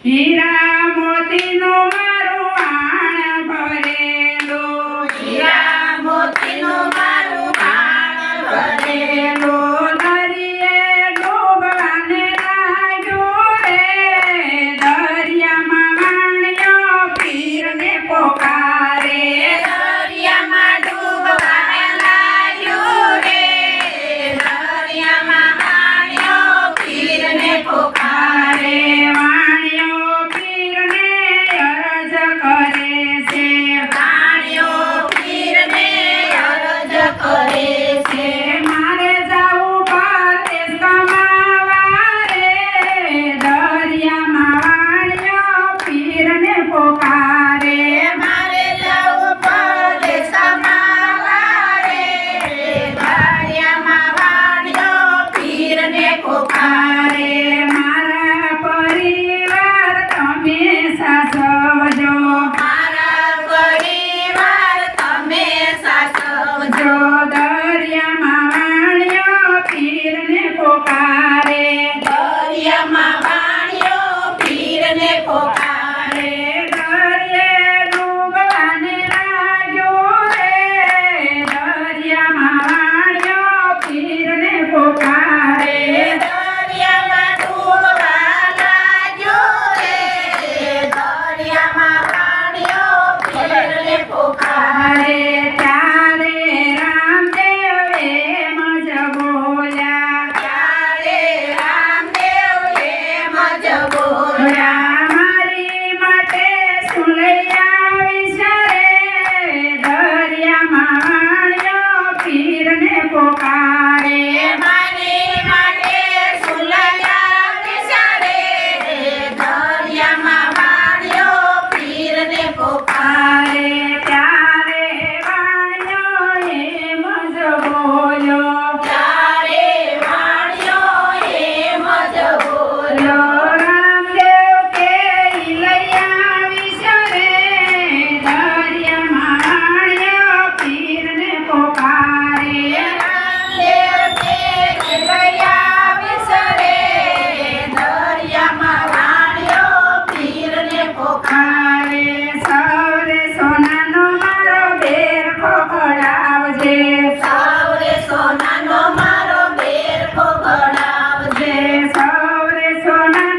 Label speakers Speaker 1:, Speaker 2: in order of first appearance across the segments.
Speaker 1: હીરા મોતીનું મારું વાણ ભરેલું,
Speaker 2: હીરા મોતીનું મારું વાણ ભરેલું,
Speaker 1: દરિયે ડૂબવાને લાગ્યું રે, દરિયામાં વાણિયો પીરને પોકારે,
Speaker 2: દરિયામાં ડૂબવાને લાગ્યું રે, દરિયામાં વાણિયો પીરને પોકારે.
Speaker 1: વાણિયો પીરને અરજ કરે છે,
Speaker 2: વાણિયો પીરને અરજ કરે છે.
Speaker 1: મારે જાવું પરદેશ કમાવા રે, દરિયામાં વાણિયો પીરને પોકારે,
Speaker 2: મારે જવું પરદેશ કમાવા રે, દરિયામાં વાણિયો પીરને પોકારે.
Speaker 1: મારા પરિવાર તમે સાચવજો,
Speaker 2: મારા પરિવાર તમે સાચવજો,
Speaker 1: જો દરિયામાં વાણિયો પીરને પોકારે,
Speaker 2: દરિયામાં વાણિયો પીરને પોકારે.
Speaker 1: દરિયે ડૂબવાને લાગ્યું રે, દરિયામાં વાણિયો પીરને પોકારે,
Speaker 2: દરિયામાં ડૂબવા લાગ્યો રે, દરિયામાં વાણિયો પીરને પોકારે.
Speaker 1: ત્યારે રામદેવ એમ જ બોલ્યા,
Speaker 2: ત્યારે રામદેવ એમ જ બોલ્યા,
Speaker 1: મારી માટે શું લઈ આવીશ રે, દરિયામાં વાણિયો પીરને પોકારે,
Speaker 2: મારી માટે શું લઈ આવીશ રે, દરિયામાં વાણિયો પીરને પોકારે.
Speaker 1: ત્યારે વાણિયો એમ જ બોલ્યો,
Speaker 2: ત્યારે વાણિયો એમ જ બોલ્યો,
Speaker 1: રામદેવ કે લઈ આવીશ રે, દરિયામાં વાણિયો પીરને પોકારે,
Speaker 2: રામદેવ કે લઈ આવીશ રે, દરિયામાં વાણિયો પીરને પોકારે.
Speaker 1: સૌરે સોનાનો મારો બેર પકડાવજે,
Speaker 2: સૌરે સોનાનો મારો બેર પકડાવજે,
Speaker 1: સૌરે સોનાનો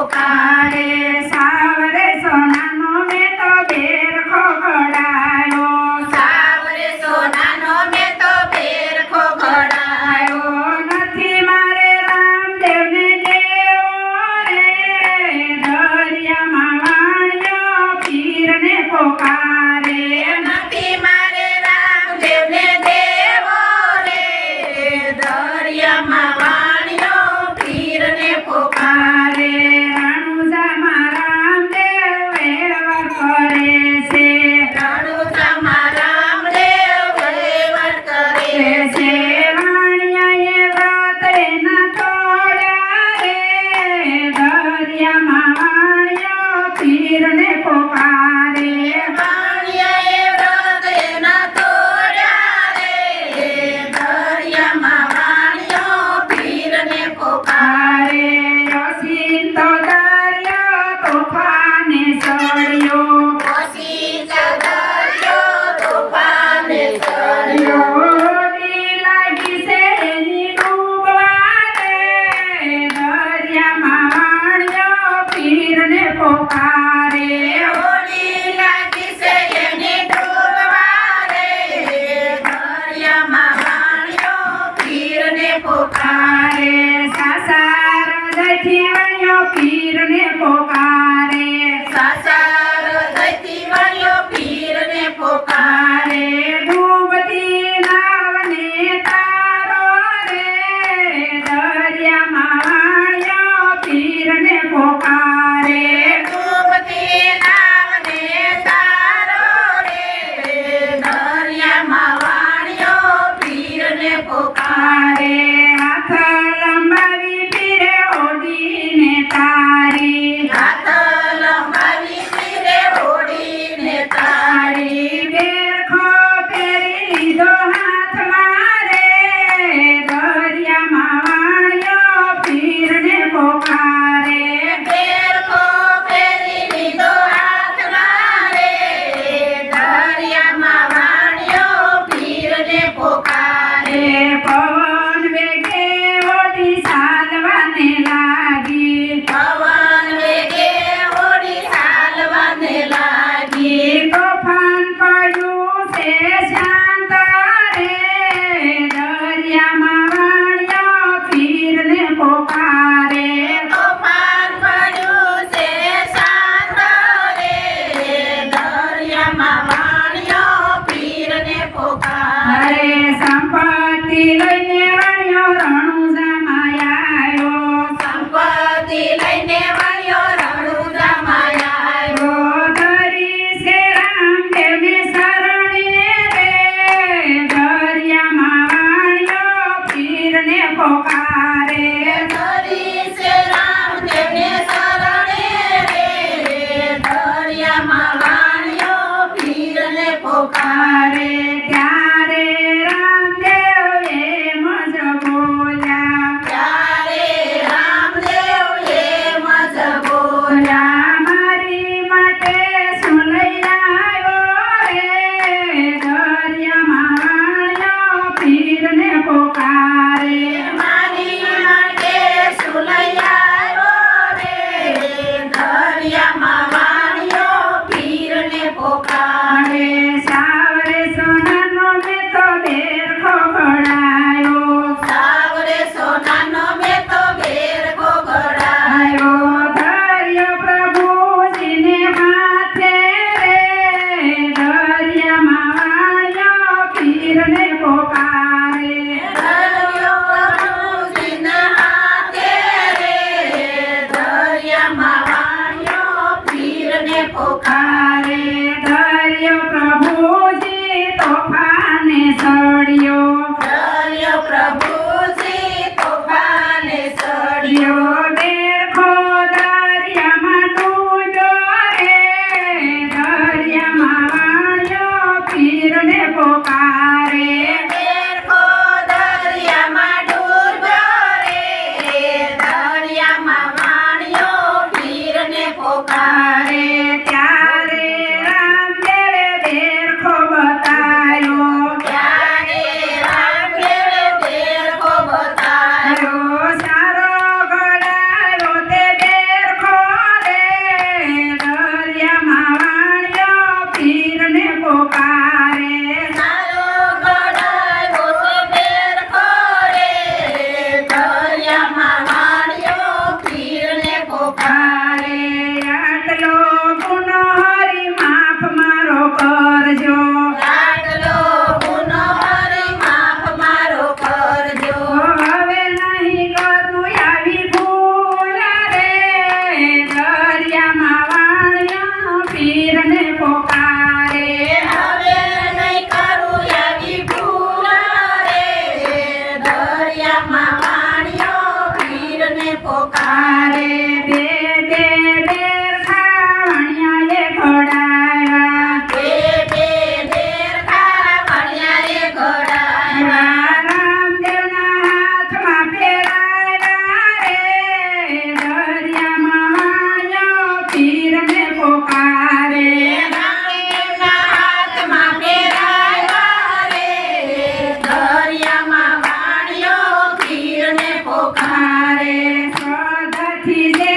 Speaker 2: પોકારે.
Speaker 1: સાવરે સોનાનો મેં તો બેર ખોખડાયો
Speaker 2: સાવરે સોનાનો મેં તો બેર ખોખડાયો.
Speaker 1: નથી મારે રામદેવને દેવો રે દરિયામાં વાણિયો પીરને પોકારે
Speaker 2: નથી મારે રામદેવને દેવો રે દરિયામાં વાણિયો પીરને પોકારે.
Speaker 1: રણુજામાં રામદેવ વેવાર કરે છે
Speaker 2: રણુજામાં રામદેવ વહીવટ કરે છે.
Speaker 1: વાણિયાએ વ્રત એના તોડ્યા રે દરિયામાં વાણિયો પીરને પોકારે
Speaker 2: વાણિયાએ વ્રત એના તોડ્યા રે દરિયામાં વાણિયો પીરને પોકારે.
Speaker 1: તો દરિયો તોફાને સળ્યો
Speaker 2: પછી દરિયો તોફાને ચડ્યો.
Speaker 1: યોડી લાગી છે એની ડૂબવા રે દરિયામાં વાણિયો પીરને પોકારે
Speaker 2: હોડી લાગી છે એને ડૂબવા રે દરિયામાં વાણિયો પીરને પોકારે.
Speaker 1: સાસાર દઈથી વાણિયો પીરને પોકારે
Speaker 2: સાસાર દઈથી વાણિયો પીરને પોકારે.
Speaker 1: ડૂબતી નાવને તારો રે દરિયામાં વાણિયો પીરને પોકારે
Speaker 2: ડૂબતી નાવને તારો રે દરિયામાં વાણિયો પીરને પોકારે.
Speaker 1: હાથ લંબાવી પીરે ઓડીને તારી
Speaker 2: હાથ લંબાવી પીરે ઓડીને તારી.
Speaker 1: બેરખો પહેરી લીધો હાથમાં રે દરિયામાં વાણિયો પીરને પોકારે
Speaker 2: બેરખો પહેરી લીધો હાથમાં રે દરિયામાં વાણિયો પીરને પોકારે.
Speaker 1: પવન વેગે ઓડી ચાલવાને લાગી
Speaker 2: પવન વેગે ઓડી ચાલવાને લાગી.
Speaker 1: તોફાન પડ્યું છે શાંત રે દરિયામાં વાણિયો પીરને પોકારે
Speaker 2: તોફાન પડ્યું છે શાંત રે દરિયામાં વાણિયો પીરને પોકારે.
Speaker 1: અરે સંપત્તિ લઈને વાણિયો રણુજામાં આવ્યો
Speaker 2: સંપત્તિ લઈને વાણિયો રણુજામાં આવ્યો.
Speaker 1: ધરી છે રામદેવને શરણે રે દરિયામાં વાણિયો પીરને પોકારે
Speaker 2: ધરી પોકારે.
Speaker 1: બે બે બેરખા વણિયાએ ઘોડાવ્યા.
Speaker 2: બે બે બેરખા વણિયાએ ઘોડાવ્યા.
Speaker 1: રામદેવના હાથમાં પહેરાવ્યા રે. દરિયામાં વાણિયો પીરને પોકારે.
Speaker 2: રામદેવના હાથમાં પહેરાવ્યા રે. દરિયામાં વાણિયો પીરને પોકારે.
Speaker 1: સ્વર્ગથી જે